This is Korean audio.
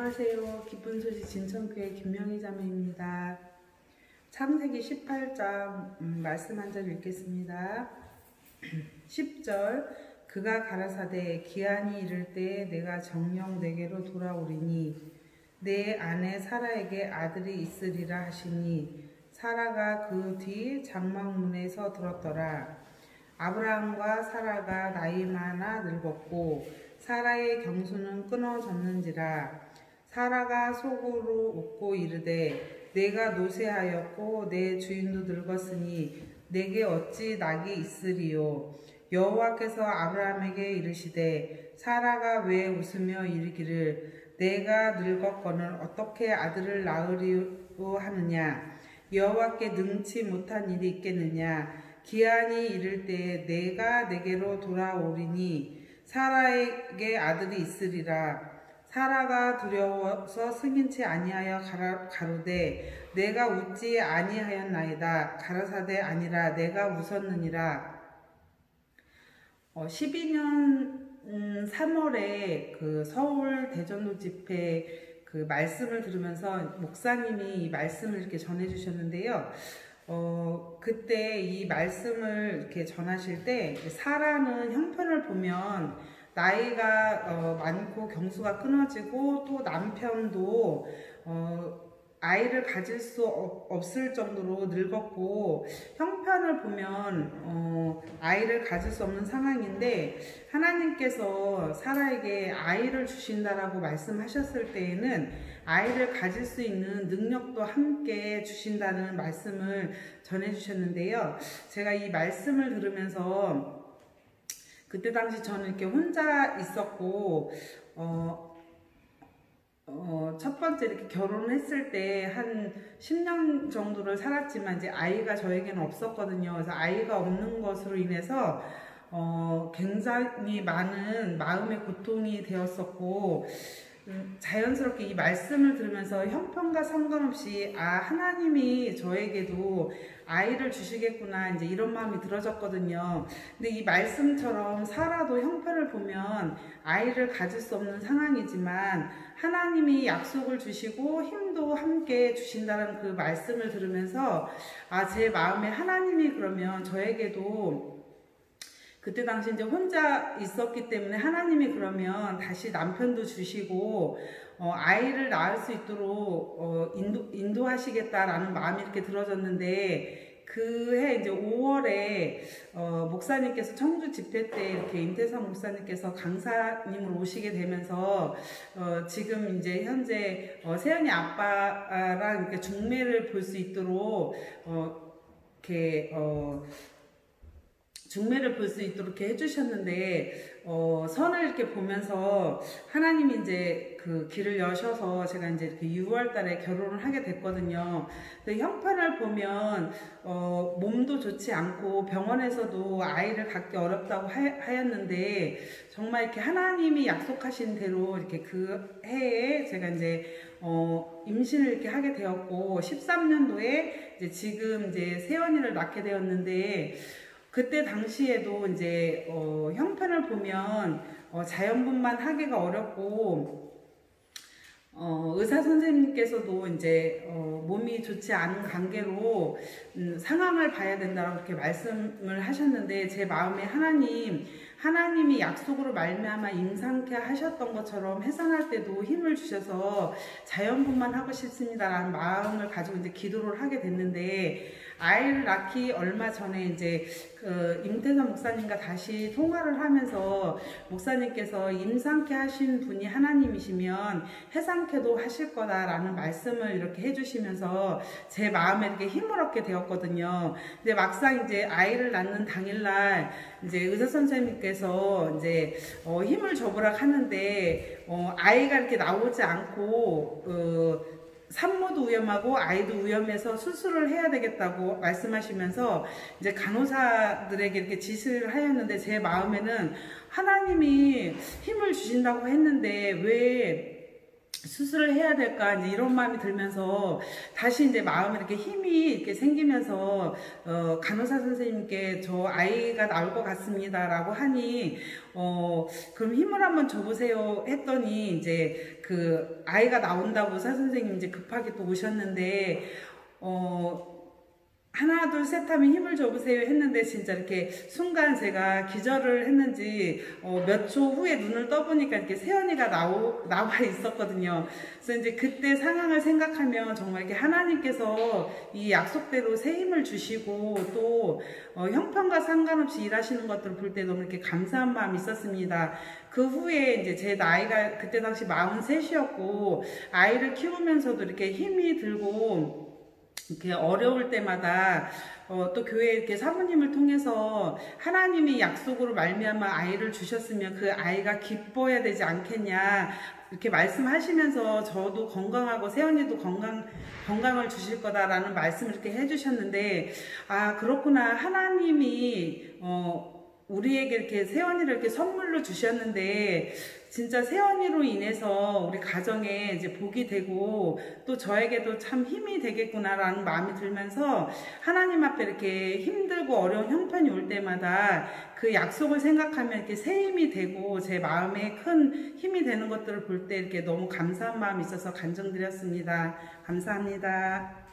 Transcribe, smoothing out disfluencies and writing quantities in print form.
안녕하세요. 기쁜 소식 진천교회 김명희 자매입니다. 창세기 18장 말씀 한 절 읽겠습니다. 10절 그가 가라사대 기한이 이를 때에 내가 정녕 내게로 돌아오리니 내 아내 사라에게 아들이 있으리라 하시니 사라가 그 뒤 장막문에서 들었더라. 아브라함과 사라가 나이 많아 늙었고 사라의 경수는 끊어졌는지라. 사라가 속으로 웃고 이르되 내가 노쇠하였고 내 주인도 늙었으니 내게 어찌 낙이 있으리요. 여호와께서 아브라함에게 이르시되 사라가 왜 웃으며 이르기를 내가 늙었거늘 어떻게 아들을 낳으리오 하느냐. 여호와께 능치 못한 일이 있겠느냐. 기한이 이를 때에 내가 내게로 돌아오리니 사라에게 아들이 있으리라. 사라가 두려워서 승인치 아니하여 가로되 내가 웃지 아니하였나이다. 가라사대 아니라 내가 웃었느니라. 12년 3월에 그 서울 대전도 집회 그 말씀을 들으면서 목사님이 이 말씀을 이렇게 전해주셨는데요. 그때 이 말씀을 이렇게 전하실 때 사라는 형편을 보면 나이가 많고 경수가 끊어지고 또 남편도 아이를 가질 수 없을 정도로 늙었고 형편을 보면 아이를 가질 수 없는 상황인데 하나님께서 사라에게 아이를 주신다라고 말씀하셨을 때에는 아이를 가질 수 있는 능력도 함께 주신다는 말씀을 전해주셨는데요. 제가 이 말씀을 들으면서 그때 당시 저는 이렇게 혼자 있었고 첫 번째 이렇게 결혼을 했을 때 한 10년 정도를 살았지만 이제 아이가 저에게는 없었거든요. 그래서 아이가 없는 것으로 인해서 굉장히 많은 마음의 고통이 되었었고 자연스럽게 이 말씀을 들으면서 형편과 상관없이 하나님이 저에게도 아이를 주시겠구나 이제 이런 마음이 들어졌거든요. 근데 이 말씀처럼 사라도 형편을 보면 아이를 가질 수 없는 상황이지만 하나님이 약속을 주시고 힘도 함께 주신다는 그 말씀을 들으면서 제 마음에 하나님이 그러면 저에게도 그때 당시 이제 혼자 있었기 때문에 하나님이 그러면 다시 남편도 주시고 아이를 낳을 수 있도록 인도하시겠다라는 마음이 이렇게 들어졌는데 그해 이제 5월에 목사님께서 청주 집회 때 이렇게 임태성 목사님께서 강사님으로 오시게 되면서 지금 이제 현재 세연이 아빠랑 이렇게 중매를 볼 수 있도록 이렇게 중매를 볼 수 있도록 이렇게 해주셨는데 선을 이렇게 보면서 하나님이 이제 그 길을 여셔서 제가 이제 이렇게 6월 달에 결혼을 하게 됐거든요. 근데 형편을 보면 몸도 좋지 않고 병원에서도 아이를 갖기 어렵다고 하였는데 정말 이렇게 하나님이 약속하신 대로 이렇게 그 해에 제가 이제 임신을 이렇게 하게 되었고 13년도에 이제 지금 이제 세연이를 낳게 되었는데 그때 당시에도 이제 형편을 보면 자연분만 하기가 어렵고 의사 선생님께서도 이제 몸이 좋지 않은 관계로 상황을 봐야 된다고 이렇게 말씀을 하셨는데 제 마음에 하나님이 약속으로 말미암아 임상케 하셨던 것처럼 해산할 때도 힘을 주셔서 자연분만 하고 싶습니다라는 마음을 가지고 이제 기도를 하게 됐는데 아이를 낳기 얼마 전에 이제 그 임태선 목사님과 다시 통화를 하면서 목사님께서 임상케 하신 분이 하나님이시면 해상케도 하실 거다라는 말씀을 이렇게 해주시면서 제 마음에 이렇게 힘을 얻게 되었거든요. 근데 막상 이제 아이를 낳는 당일날 이제 의사 선생님께서 이제 힘을 줘보라 하는데 아이가 이렇게 나오지 않고 산모도 위험하고 아이도 위험해서 수술을 해야 되겠다고 말씀하시면서 이제 간호사들에게 이렇게 지시를 하였는데 제 마음에는 하나님이 힘을 주신다고 했는데 왜 수술을 해야 될까 이제 이런 마음이 들면서 다시 이제 마음에 이렇게 힘이 이렇게 생기면서 간호사 선생님께 저 아이가 나올 것 같습니다라고 하니 그럼 힘을 한번 줘보세요 했더니 이제 그 아이가 나온다고 의사 선생님 이제 급하게 또 오셨는데 하나 둘 셋 하면 힘을 줘보세요 했는데 진짜 이렇게 순간 제가 기절을 했는지 몇 초 후에 눈을 떠보니까 이렇게 세연이가 나와 있었거든요. 그래서 이제 그때 상황을 생각하면 정말 이렇게 하나님께서 이 약속대로 새 힘을 주시고 또 형편과 상관없이 일하시는 것들을 볼 때 너무 이렇게 감사한 마음이 있었습니다. 그 후에 이제 제 나이가 그때 당시 43이었고 아이를 키우면서도 이렇게 힘이 들고 이렇게 어려울 때마다 또 교회 이렇게 사모님을 통해서 하나님이 약속으로 말미암아 아이를 주셨으면 그 아이가 기뻐해야 되지 않겠냐 이렇게 말씀하시면서 저도 건강하고 세연이도 건강을 주실 거다라는 말씀을 이렇게 해주셨는데 아 그렇구나 하나님이 우리에게 이렇게 세연이를 이렇게 선물로 주셨는데 진짜 세연이로 인해서 우리 가정에 이제 복이 되고 또 저에게도 참 힘이 되겠구나라는 마음이 들면서 하나님 앞에 이렇게 힘들고 어려운 형편이 올 때마다 그 약속을 생각하면 이렇게 새 힘이 되고 제 마음에 큰 힘이 되는 것들을 볼 때 이렇게 너무 감사한 마음이 있어서 간증드렸습니다. 감사합니다.